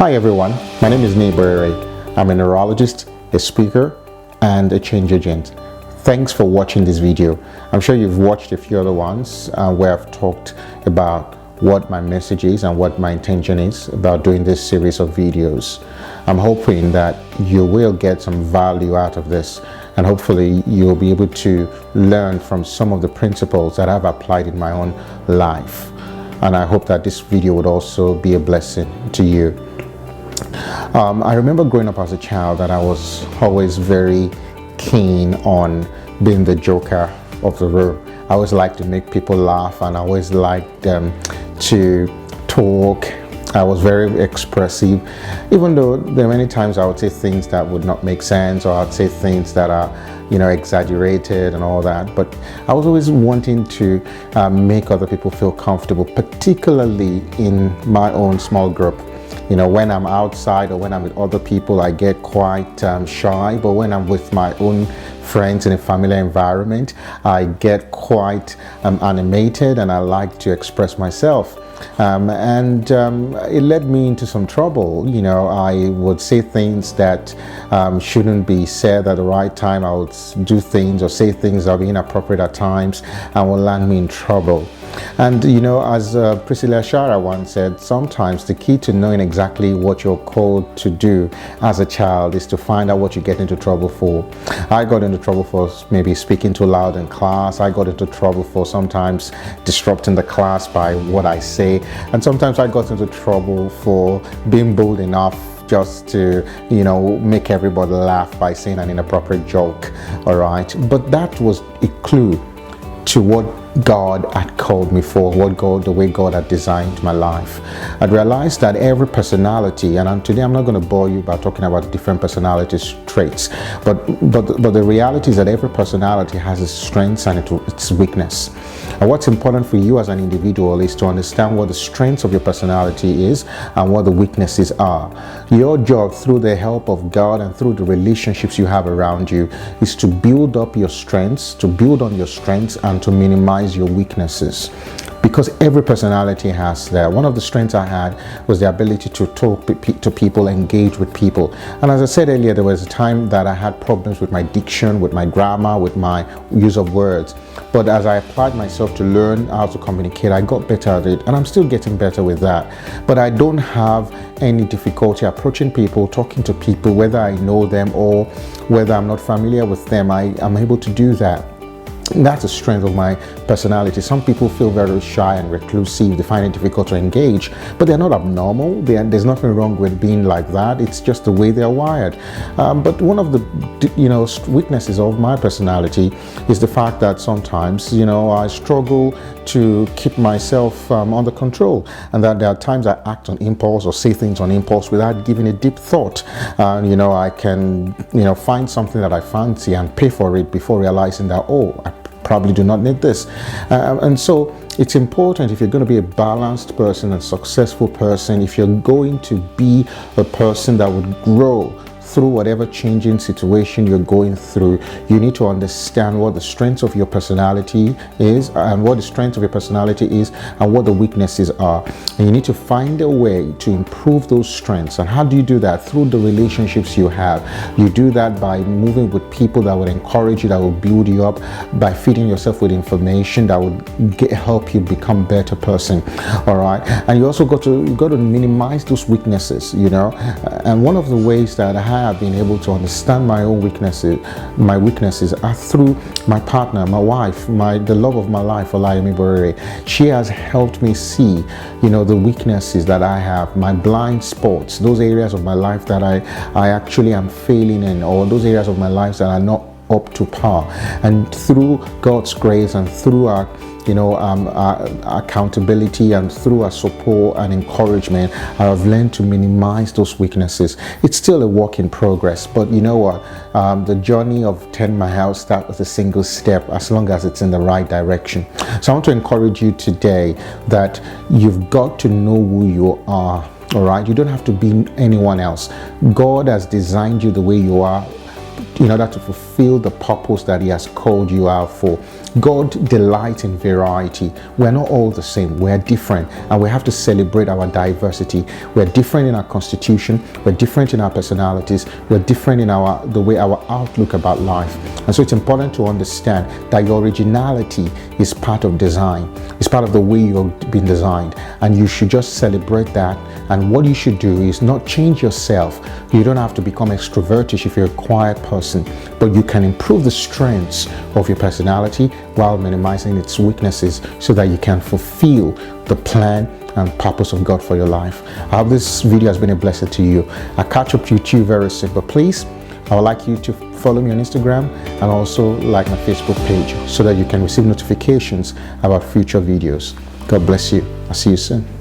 Hi everyone, my name is Nibere. I'm a neurologist, a speaker, and a change agent. Thanks for watching this video. I'm sure you've watched a few other ones where I've talked about what my message is and what my intention is about doing this series of videos. I'm hoping that you will get some value out of this, and hopefully you'll be able to learn from some of the principles that I've applied in my own life. And I hope that this video would also be a blessing to you. I remember growing up as a child that I was always very keen on being the joker of the room. I always liked to make people laugh, and I always liked to talk. I was very expressive, even though there are many times I would say things that would not make sense, or I'd say things that are, exaggerated and all that. But I was always wanting to make other people feel comfortable, particularly in my own small group. When I'm outside or when I'm with other people, I get quite shy. But when I'm with my own friends in a familiar environment, I get quite animated, and I like to express myself. It led me into some trouble. I would say things that shouldn't be said at the right time. I would do things or say things that would be inappropriate at times and will land me in trouble. And as Priscilla Shara once said, sometimes the key to knowing exactly what you're called to do as a child is to find out what you get into trouble for. I got into trouble for maybe speaking too loud in class. I got into trouble for sometimes disrupting the class by what I say. And sometimes I got into trouble for being bold enough just to, make everybody laugh by saying an inappropriate joke. All right. But that was a clue to what God had called me for, the way God had designed my life. I realized that every personality, and today I'm not going to bore you by talking about different personality traits, but the reality is that every personality has its strengths and its weakness. And what's important for you as an individual is to understand what the strengths of your personality is and what the weaknesses are. Your job, through the help of God and through the relationships you have around you, is to build up your strengths, to build on your strengths, and to minimize your weaknesses, because every personality has that. One of the strengths I had was the ability to talk to people, engage with people. And as I said earlier, there was a time that I had problems with my diction, with my grammar, with my use of words. But as I applied myself to learn how to communicate, I got better at it, and I'm still getting better with that. But I don't have any difficulty approaching people, talking to people, whether I know them or whether I'm not familiar with them. I'm able to do that. That's the strength of my personality. Some people feel very shy and reclusive. They find it difficult to engage, but they're not abnormal. There's nothing wrong with being like that. It's just the way they're wired. But one of the weaknesses of my personality is the fact that sometimes I struggle to keep myself under control, and that there are times I act on impulse or say things on impulse without giving a deep thought. I can find something that I fancy and pay for it before realizing that, I probably do not need this. And so it's important, if you're going to be a balanced person, a successful person, if you're going to be a person that would grow through whatever changing situation you're going through, you need to understand what the strengths of your personality is, and what the strengths of your personality is, and what the weaknesses are. And you need to find a way to improve those strengths. And how do you do that? Through the relationships you have. You do that by moving with people that would encourage you, that will build you up, by feeding yourself with information that would help you become a better person. All right. And you also got to minimize those weaknesses. And one of the ways that I have been able to understand my own weaknesses are through my partner, my wife, the love of my life, Olayemi Borere. She has helped me see, the weaknesses that I have, my blind spots, those areas of my life that I actually am failing in, or those areas of my life that are not up to par. And through God's grace and through our accountability and through our support and encouragement, I have learned to minimize those weaknesses. It's still a work in progress, but you know what? The journey of 10 miles starts with a single step, as long as it's in the right direction. So I want to encourage you today that you've got to know who you are. All right, you don't have to be anyone else. God has designed you the way you are in order to fulfill the purpose that He has called you out for. God delights in variety. We're not all the same. We're different, and we have to celebrate our diversity. We're different in our constitution. We're different in our personalities. We're different in the way our outlook about life. And so it's important to understand that your originality is part of design. It's part of the way you've been designed, and you should just celebrate that. And what you should do is not change yourself. You don't have to become extrovertish if you're a quiet person, but you can improve the strengths of your personality while minimizing its weaknesses so that you can fulfill the plan and purpose of God for your life. I hope this video has been a blessing to you. I'll catch up with you very soon, but please, I would like you to follow me on Instagram and also like my Facebook page so that you can receive notifications about future videos. God bless you. I'll see you soon.